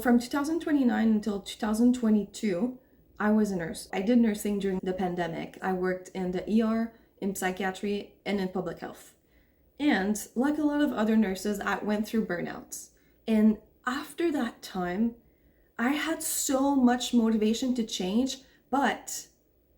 From 2029 until 2022, I was a nurse. I did nursing during the pandemic. I worked in the ER, in psychiatry, and in public health. And like a lot of other nurses, I went through burnouts. And after that time, I had so much motivation to change, but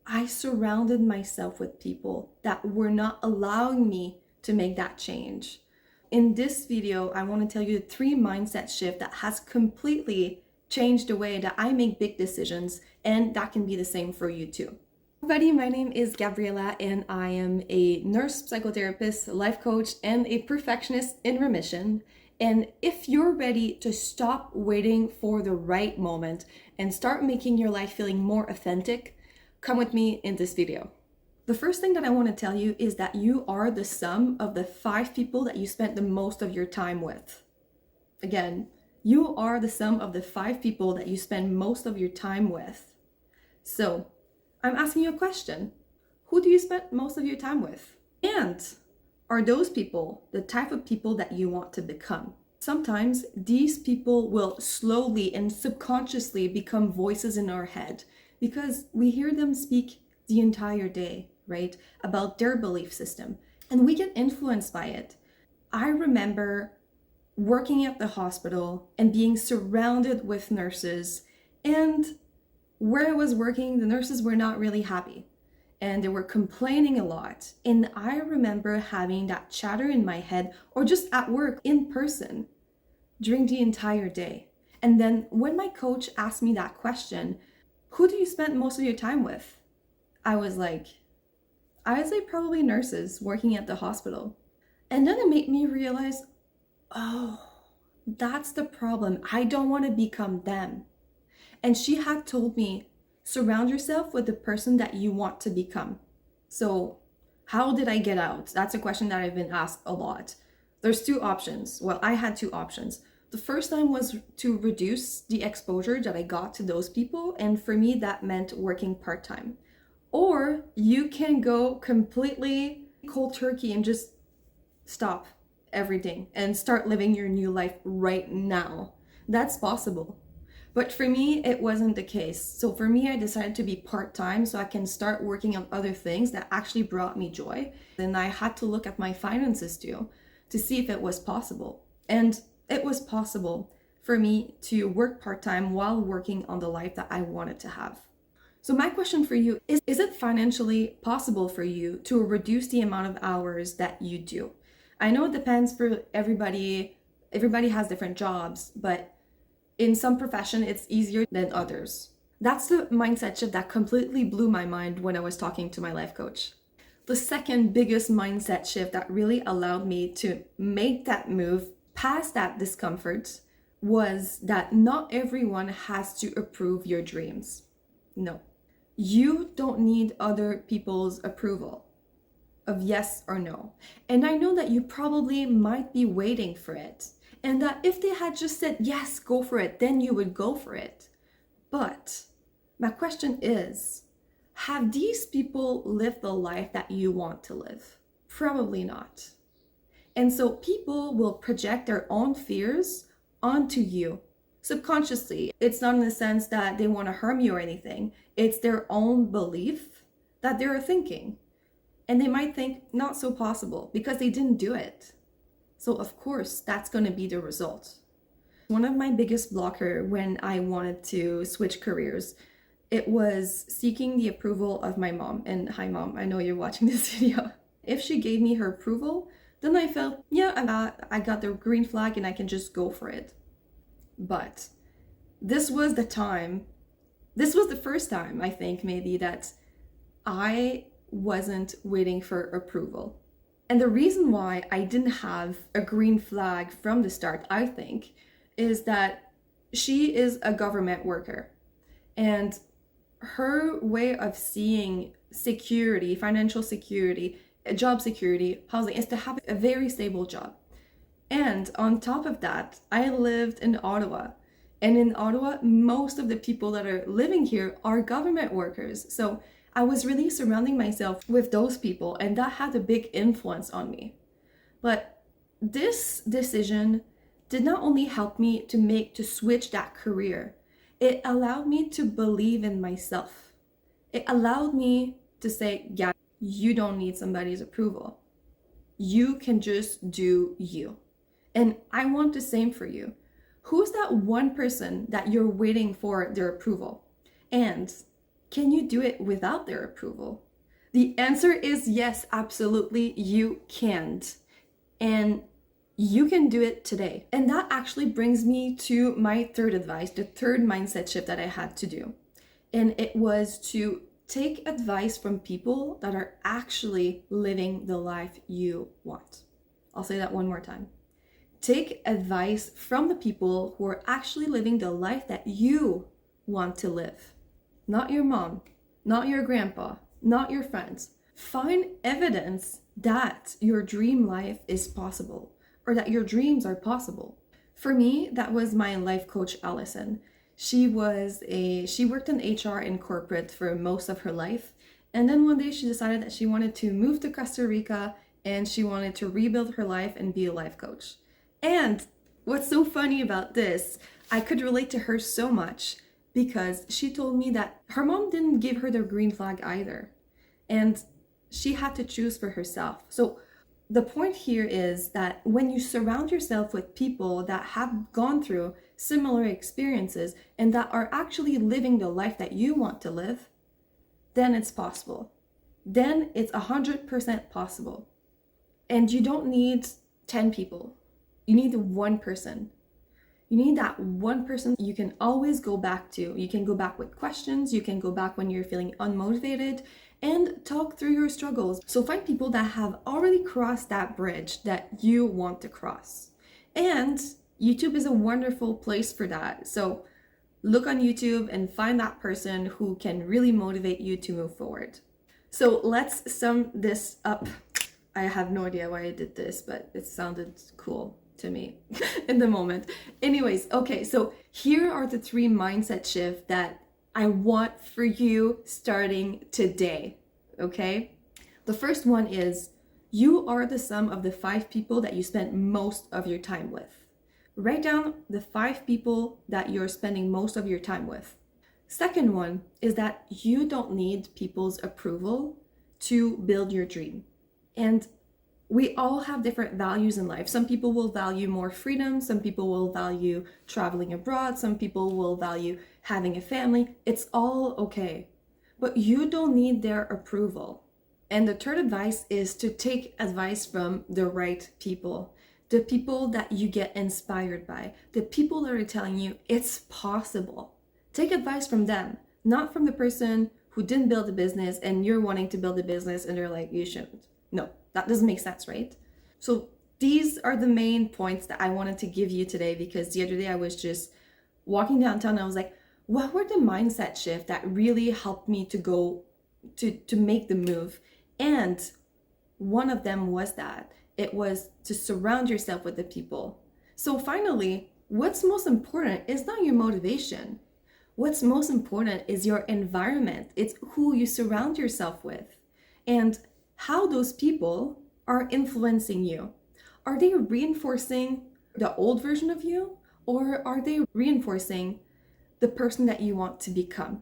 I surrounded myself with people that were not allowing me to make that change. In this video, I want to tell you the 3 mindset shift that has completely changed the way that I make big decisions, and that can be the same for you too. Everybody, my name is Gabriela and I am a nurse, psychotherapist, life coach, and a perfectionist in remission. And if you're ready to stop waiting for the right moment and start making your life feeling more authentic, come with me in this video. The first thing that I want to tell you is that you are the sum of the 5 people that you spent the most of your time with. Again, you are the sum of the 5 people that you spend most of your time with. So, I'm asking you a question. Who do you spend most of your time with? And are those people the type of people that you want to become? Sometimes these people will slowly and subconsciously become voices in our head because we hear them speak the entire day, right? About their belief system, and we get influenced by it. I remember working at the hospital and being surrounded with nurses, and where I was working, the nurses were not really happy and they were complaining a lot. And I remember having that chatter in my head, or just at work in person, during the entire day. And then when my coach asked me that question, who do you spend most of your time with? I would say probably nurses working at the hospital. And then it made me realize, oh, that's the problem. I don't want to become them. And she had told me, surround yourself with the person that you want to become. So how did I get out? That's a question that I've been asked a lot. There's 2 options. Well, I had 2 options. The first time was to reduce the exposure that I got to those people. And for me, that meant working part-time. Or you can go completely cold turkey and just stop everything and start living your new life right now. That's possible. But for me, it wasn't the case. So for me, I decided to be part-time so I can start working on other things that actually brought me joy. Then I had to look at my finances too to see if it was possible. And it was possible for me to work part-time while working on the life that I wanted to have. So my question for you is it financially possible for you to reduce the amount of hours that you do? I know it depends for everybody. Everybody has different jobs, but in some profession, it's easier than others. That's the mindset shift that completely blew my mind when I was talking to my life coach. The second biggest mindset shift that really allowed me to make that move past that discomfort was that not everyone has to approve your dreams. No. You don't need other people's approval of yes or no. And I know that you probably might be waiting for it. And that if they had just said, yes, go for it, then you would go for it. But my question is, have these people lived the life that you want to live? Probably not. And so people will project their own fears onto you subconsciously. It's not in the sense that they want to harm you or anything. It's their own belief that they're thinking. And they might think not so possible because they didn't do it. So of course, that's going to be the result. One of my biggest blocker when I wanted to switch careers, it was seeking the approval of my mom. And hi mom, I know you're watching this video. If she gave me her approval, then I felt, yeah, I got the green flag and I can just go for it. But this was the first time, I think maybe, that I wasn't waiting for approval. And the reason why I didn't have a green flag from the start, I think, is that she is a government worker. And her way of seeing security, financial security, job security, housing, is to have a very stable job. And on top of that, I lived in Ottawa. And in Ottawa, most of the people that are living here are government workers. So I was really surrounding myself with those people, and that had a big influence on me. But this decision did not only help me to switch that career, it allowed me to believe in myself. It allowed me to say, yeah, you don't need somebody's approval. You can just do you. And I want the same for you. Who's that one person that you're waiting for their approval? And can you do it without their approval? The answer is yes, absolutely, you can't. And you can do it today. And that actually brings me to my third advice, the third mindset shift that I had to do. And it was to take advice from people that are actually living the life you want. I'll say that one more time. Take advice from the people who are actually living the life that you want to live. Not your mom, not your grandpa, not your friends. Find evidence that your dream life is possible, or that your dreams are possible. For me, that was my life coach, Allison. She worked in HR in corporate for most of her life. And then one day she decided that she wanted to move to Costa Rica and she wanted to rebuild her life and be a life coach. And what's so funny about this, I could relate to her so much because she told me that her mom didn't give her the green flag either. And she had to choose for herself. So the point here is that when you surround yourself with people that have gone through similar experiences and that are actually living the life that you want to live, then it's possible. Then it's 100% possible. And you don't need 10 people. You need one person. You need that one person you can always go back to. You can go back with questions. You can go back when you're feeling unmotivated and talk through your struggles. So find people that have already crossed that bridge that you want to cross. And YouTube is a wonderful place for that. So look on YouTube and find that person who can really motivate you to move forward. So let's sum this up. I have no idea why I did this, but it sounded cool to me in the moment. Anyways, okay, so here are the 3 mindset shifts that I want for you starting today, okay? The first one is you are the sum of the 5 people that you spend most of your time with. Write down the 5 people that you're spending most of your time with. Second one is that you don't need people's approval to build your dream. And we all have different values in life. Some people will value more freedom. Some people will value traveling abroad. Some people will value having a family. It's all okay. But you don't need their approval. And the third advice is to take advice from the right people. The people that you get inspired by. The people that are telling you it's possible. Take advice from them, not from the person who didn't build a business and you're wanting to build a business and they're like, you shouldn't. No, that doesn't make sense, right? So these are the main points that I wanted to give you today, because the other day I was just walking downtown and I was like, what were the mindset shift that really helped me to go to make the move? And one of them was that it was to surround yourself with the people. So finally, what's most important is not your motivation. What's most important is your environment. It's who you surround yourself with and how those people are influencing you. Are they reinforcing the old version of you, or are they reinforcing the person that you want to become?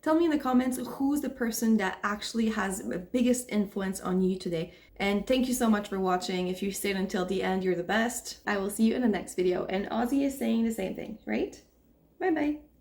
Tell me in the comments who's the person that actually has the biggest influence on you today. And thank you so much for watching. If you stayed until the end, you're the best. I will see you in the next video. And Ozzy is saying the same thing, right? Bye bye.